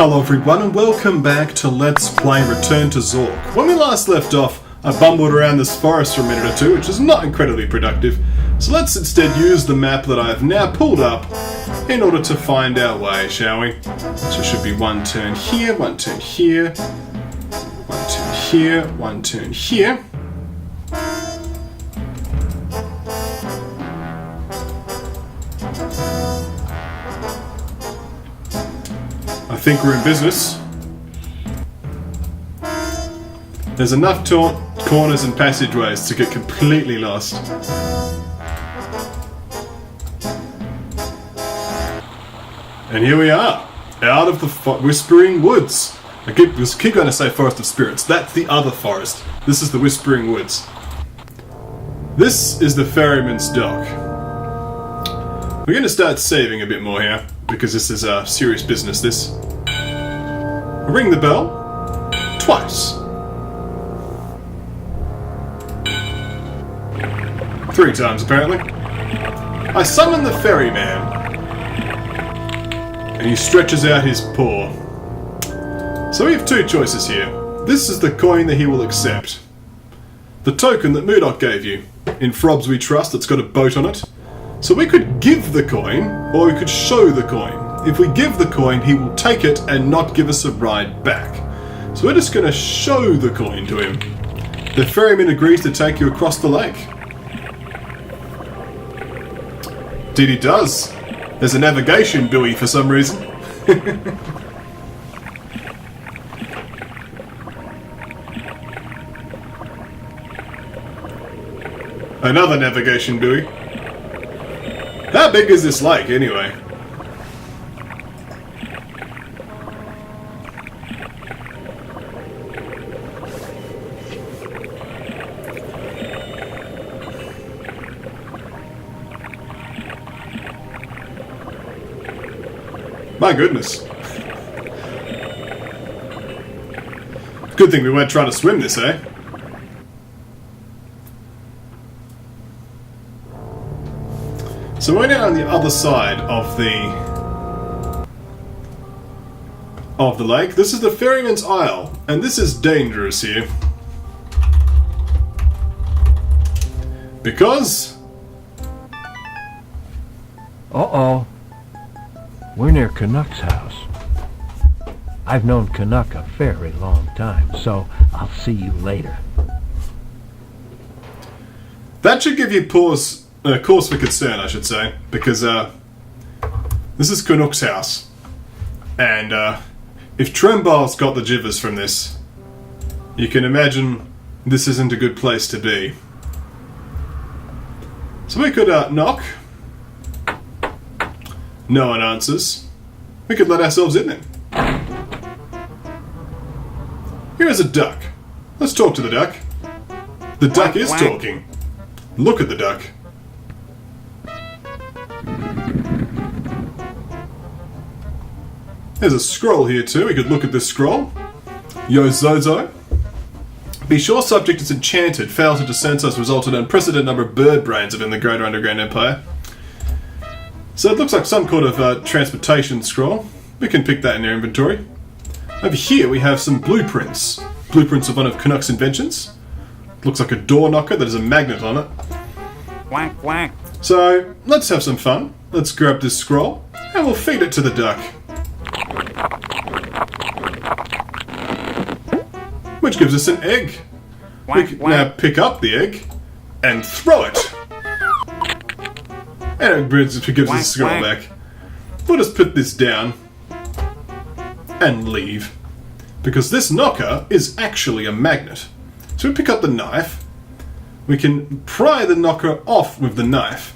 Hello everyone and welcome back to Let's Play Return to Zork. When we last left off, I bumbled around this forest for a minute or two, which is not incredibly productive. So let's instead use the map that I have now pulled up in order to find our way, shall we? So it should be one turn here, one turn here, one turn here, one turn here. I think we're in business. There's enough corners and passageways to get completely lost. And here we are, out of the Whispering Woods. I keep going to say Forest of Spirits. That's the other forest. This is the Whispering Woods. This is the Ferryman's Dock. We're going to start saving a bit more here, because this is serious business, this. Ring the bell twice. 3 times, apparently. I summon the ferryman, and he stretches out his paw. So we have 2 choices here. This is the coin that he will accept. The token that Murdoch gave you. In Frobs We Trust, it's got a boat on it. So we could give the coin, or we could show the coin. If we give the coin, he will take it and not give us a ride back. So we're just going to show the coin to him. The ferryman agrees to take you across the lake. Indeed he does. There's a navigation buoy for some reason. Another navigation buoy. How big is this lake, anyway? My goodness. Good thing we weren't trying to swim this, eh? So we're now on the other side of the lake. This is the Ferryman's Isle, and this is dangerous here. Because... Uh-oh. We're near Canuk's house. I've known Canuk a very long time, so I'll see you later. That should give you cause for concern, I should say, because this is Canuk's house. And if Trembal's got the jivers from this, you can imagine this isn't a good place to be. So we could knock. No one answers. We could let ourselves in then. Here is a duck. Let's talk to the duck. The duck is talking. Look at the duck. There's a scroll here too. We could look at this scroll. Yo Zozo. Be sure subject is enchanted. Fail to descend us resulted in an unprecedented number of bird brains within the Greater Underground Empire. So it looks like some kind of transportation scroll. We can pick that in our inventory. Over here we have some blueprints. Blueprints of one of Canuk's inventions. Looks like a door knocker that has a magnet on it. Quack, quack. So let's have some fun. Let's grab this scroll and we'll feed it to the duck. Which gives us an egg. We can now pick up the egg and throw it. And it gives us a scroll back. We'll just put this down and leave. Because this knocker is actually a magnet. So we pick up the knife. We can pry the knocker off with the knife.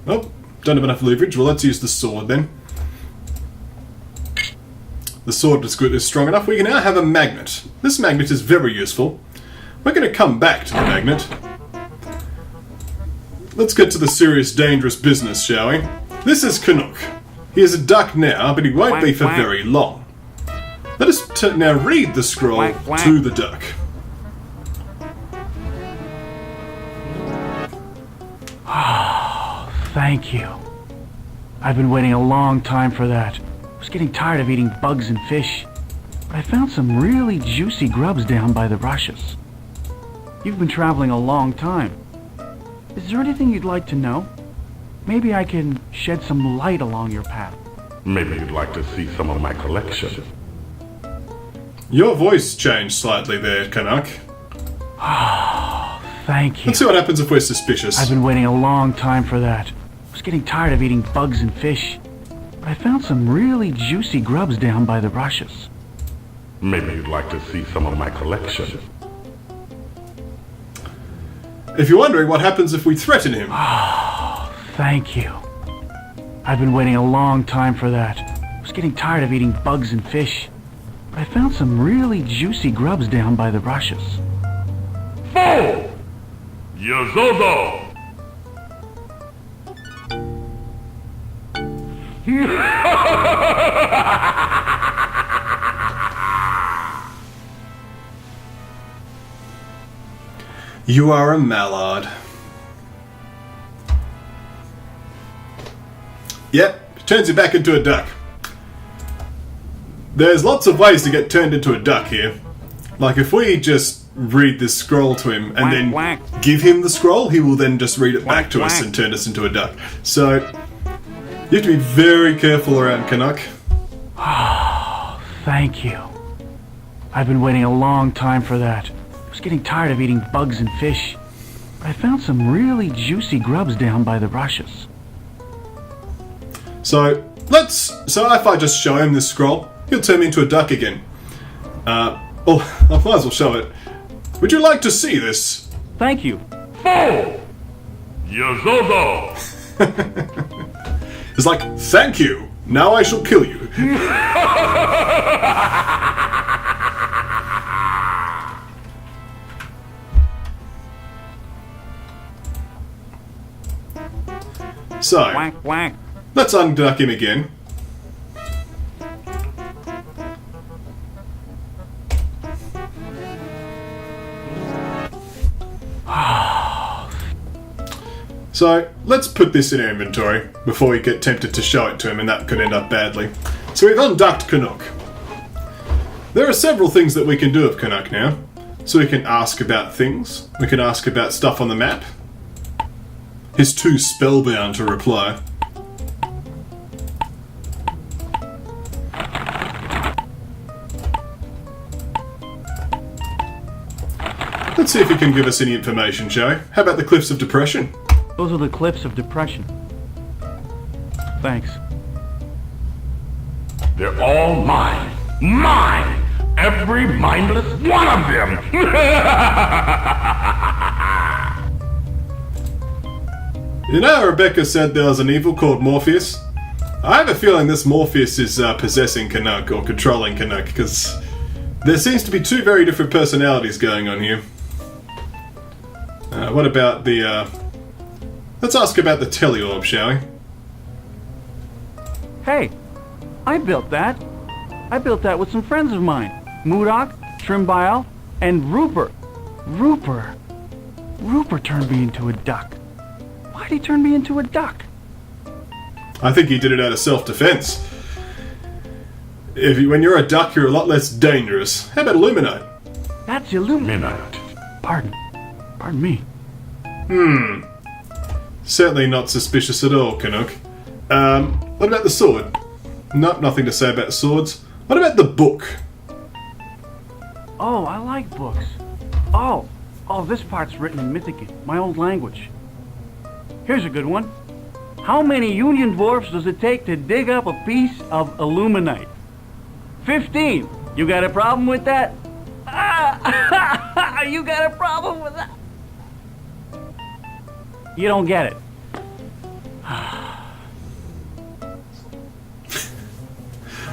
Oh, don't have enough leverage. Well, let's use the sword then. The sword is good, is strong enough. We can now have a magnet. This magnet is very useful. We're going to come back to the magnet. Let's get to the serious, dangerous business, shall we? This is Canuk. He is a duck now, but he won't be for very long. Let us now read the scroll to the duck. Thank you. I've been waiting a long time for that. was getting tired of eating bugs and fish, but I found some really juicy grubs down by the rushes. You've been traveling a long time. Is there anything you'd like to know? Maybe I can shed some light along your path. Maybe you'd like to see some of my collection. Your voice changed slightly there, Canuk. Thank you. Let's see what happens if we're suspicious. I've been waiting a long time for that. I was getting tired of eating bugs and fish, but I found some really juicy grubs down by the rushes. Maybe you'd like to see some of my collection. If you're wondering what happens if we threaten him. Thank you. I've been waiting a long time for that. I was getting tired of eating bugs and fish, but I found some really juicy grubs down by the rushes. Fool! Yazozo! You are a mallard. Yep, turns you back into a duck. There's lots of ways to get turned into a duck here. Like if we just read this scroll to him and then Quack. give him the scroll, he will then just read it back to us Quack. and turn us into a duck. So, you have to be very careful around Canuk. Thank you. I've been waiting a long time for that. I was getting tired of eating bugs and fish, but I found some really juicy grubs down by the rushes. So if I just show him this scroll, he'll turn me into a duck again. I might as well show it. Would you like to see this? Thank you. Fool! Yazozo! It's like, thank you. Now I shall kill you. So, Quack, quack. let's unduck him again. So, let's put this in our inventory before we get tempted to show it to him, and that could end up badly. So we've unducked Canuk. There are several things that we can do with Canuk now. So we can ask about things. We can ask about stuff on the map. He's too spellbound to reply. Let's see if he can give us any information, shall we? How about the Cliffs of Depression? Those are the cliffs of depression. Thanks. They're all mine. Mine! Every mindless one of them! You know, Rebecca said there was an evil called Morpheus? I have a feeling this Morpheus is possessing Canuk or controlling Canuk, because there seems to be two very different personalities going on here. What about the, let's ask about the Teleorb, shall we? Hey, I built that. I built that with some friends of mine. Moodok, Trimbial, and Rupert. Rupert turned me into a duck. Why'd he turn me into a duck? I think he did it out of self-defense. When you're a duck, you're a lot less dangerous. How about Illuminate? That's Illuminate. Midnight. Pardon me. Certainly not suspicious at all, Canuk. What about the sword? Nope, nothing to say about swords. What about the book? Oh, I like books. Oh, this part's written in Mythican, my old language. Here's a good one. How many Union Dwarfs does it take to dig up a piece of Illuminite? 15. You got a problem with that? You got a problem with that? You don't get it.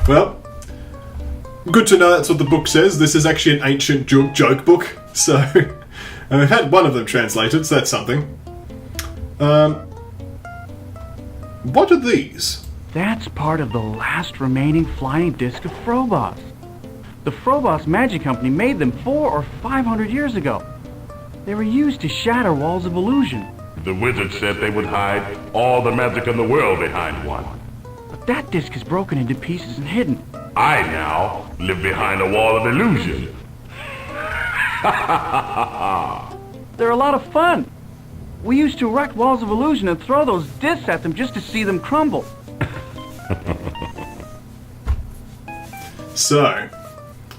Well, good to know that's what the book says. This is actually an ancient joke book, so I've had one of them translated, so that's something. What are these? That's part of the last remaining flying disc of Frobos. The Frobos Magic Company made them 400 or 500 years ago. They were used to shatter walls of illusion. The wizard said they would hide all the magic in the world behind one. But That disc is broken into pieces and hidden. I now live behind a wall of illusion. They're a lot of fun. We used to erect walls of illusion and throw those discs at them just to see them crumble. So,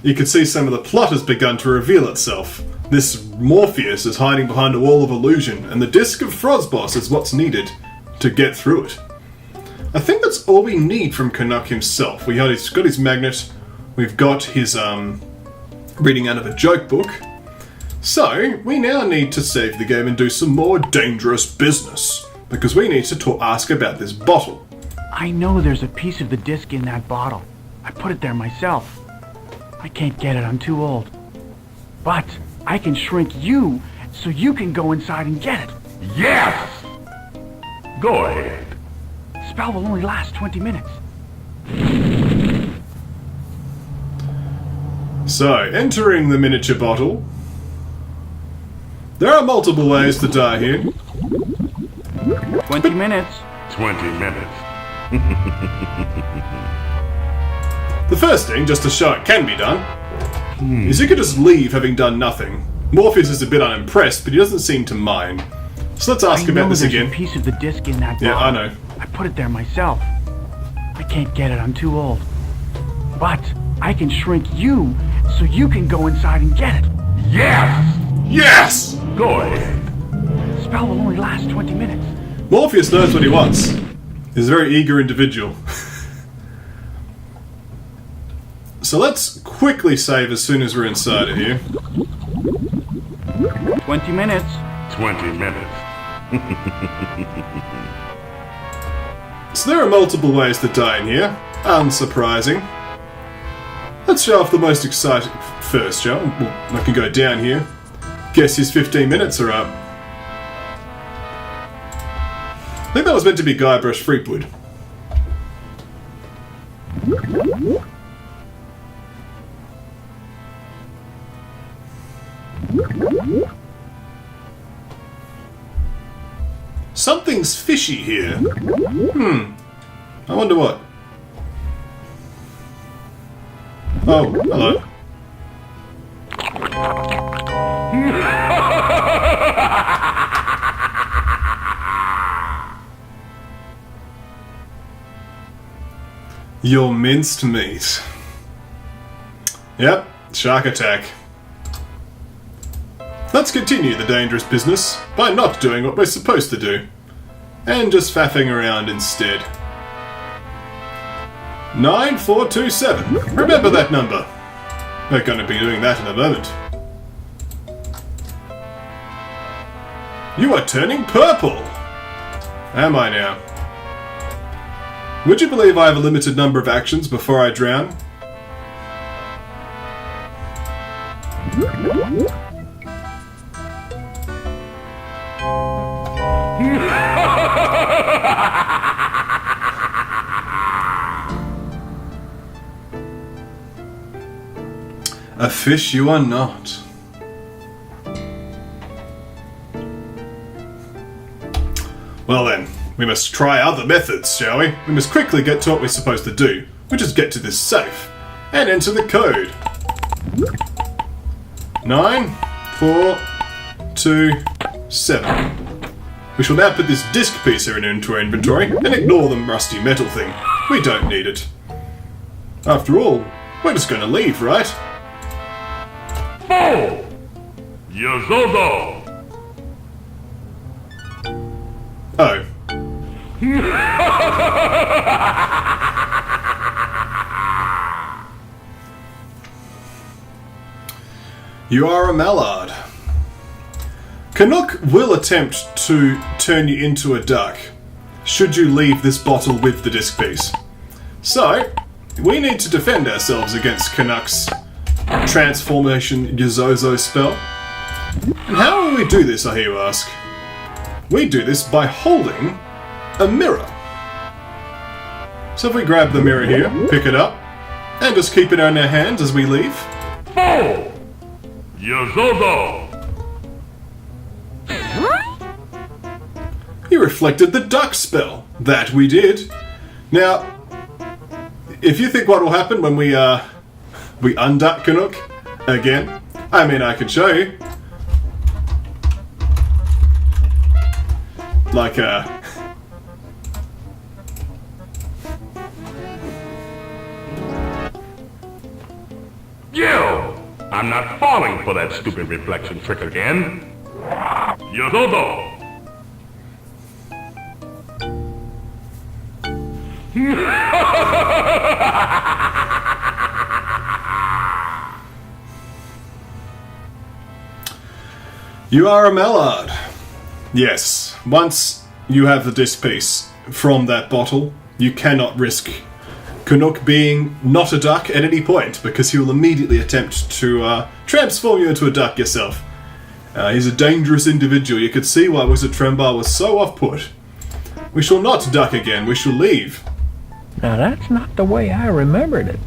you can see some of the plot has begun to reveal itself. This Morpheus is hiding behind a wall of illusion, and the disc of Frozboss is what's needed to get through it. I think that's all we need from Canuk himself. He's got his magnet, we've got his reading out of a joke book. So, we now need to save the game and do some more dangerous business, because we need to ask about this bottle. I know there's a piece of the disc in that bottle. I put it there myself. I can't get it, I'm too old. But I can shrink you so you can go inside and get it. Yes! Go ahead. Spell will only last 20 minutes. So, entering the miniature bottle. There are multiple ways to die here. 20 minutes. 20 minutes. The first thing, just to show it can be done, is you could just leave having done nothing. Morpheus is a bit unimpressed, but he doesn't seem to mind. So let's ask about this again. I know there's a piece of the disc in that bottle. Yeah, I know. I put it there myself. I can't get it, I'm too old. But I can shrink you so you can go inside and get it. Yes! Yes! Go ahead. Spell will only last 20 minutes. Morpheus knows what he wants. He's a very eager individual. So let's quickly save as soon as we're inside of here. 20 minutes. 20 minutes. So there are multiple ways to die in here. Unsurprising. Let's show off the most exciting first, shall we? Well, I can go down here. Guess his 15 minutes are up. I think that was meant to be Guybrush Threepwood. Something's fishy here. I wonder what. Oh, hello. Your minced meat. Yep, shark attack. Let's continue the dangerous business by not doing what we're supposed to do, and just faffing around instead. 9427. Remember that number. We're going to be doing that in a moment. You are turning purple! Am I now? Would you believe I have a limited number of actions before I drown? A fish you are not. Well then, we must try other methods, shall we? We must quickly get to what we're supposed to do, which is get to this safe, and enter the code. 9, 4, 2, 7. We shall now put this disc piece here into our inventory, and ignore the rusty metal thing. We don't need it. After all, we're just going to leave, right? Fool! Yozozo! Oh. You are a mallard. Canuk will attempt to turn you into a duck, should you leave this bottle with the disc piece. So, we need to defend ourselves against Canuk's transformation Yozozo spell. And how will we do this, I hear you ask? We do this by holding a mirror. So if we grab the mirror here, pick it up, and just keep it in our hands as we leave. Fool! Yozozo! You reflected the duck spell. That we did. Now, if you think what will happen when we unduck Canuk again, I mean, I can show you. Like, You! I'm not falling for that stupid reflection trick again. Yo-do-do! you are a mallard. Yes, once you have the disc piece from that bottle, you cannot risk Canuk being not a duck at any point, because he will immediately attempt to transform you into a duck yourself. He's a dangerous individual. You could see why Wizard Trembar was so off-put. We shall not duck again, we shall leave. Now that's not the way I remembered it.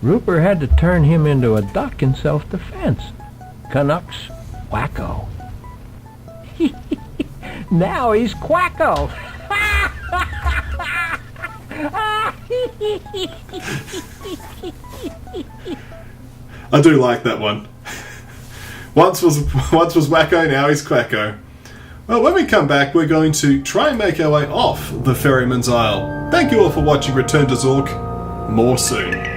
Rupert had to turn him into a duck in self-defense. Canuck's wacko. Now he's quacko. I do like that one. Once was wacko, now he's quacko. Well, when we come back, we're going to try and make our way off the Ferryman's Isle. Thank you all for watching Return to Zork. More soon.